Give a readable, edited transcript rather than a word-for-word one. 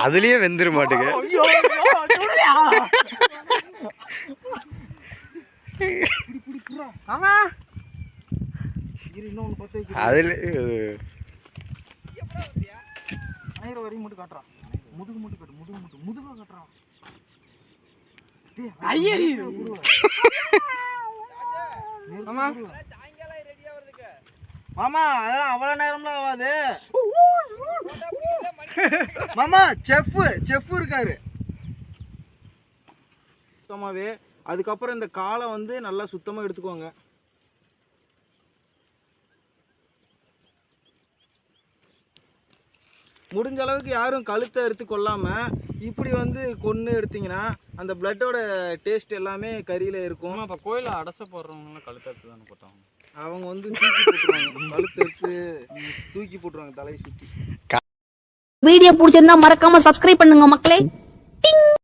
அதுலயே வெந்துரு மாட்டுக்கு. அதுல வரையும் மட்டும் காட்டுறான். முதுகு மட்டும் காட்டு, முதுகு மட்டும், முதுகு காட்டுறான். மாமா அதெல்லாம் அவ்வளவு நேரம்லாம் ஆகாது மாமா. செஃப் இருக்காரு சுத்தமாவே. அதுக்கப்புறம் இந்த காலை வந்து நல்லா சுத்தமா எடுத்துக்கோங்க. முடிஞ்ச அளவுக்கு யாரும் கழுத்தை எடுத்து கொள்ளாம இப்படி வந்து கொன்று எடுத்தீங்கன்னா அந்த பிளட்டோட டேஸ்ட் எல்லாமே கறியில இருக்கும். இப்போ கோயிலில் அடச போடுறவங்களாம் கழுத்தை எடுத்து தானே போட்டாங்க. அவங்க வந்து தூக்கி போட்டுருவாங்க, கழுத்தை எடுத்து தூக்கி போட்டுருவாங்க தலையை சுற்றி. வீடியோ பிடிச்சிருந்தா மறக்காம சப்ஸ்கிரைப் பண்ணுங்க மக்களே.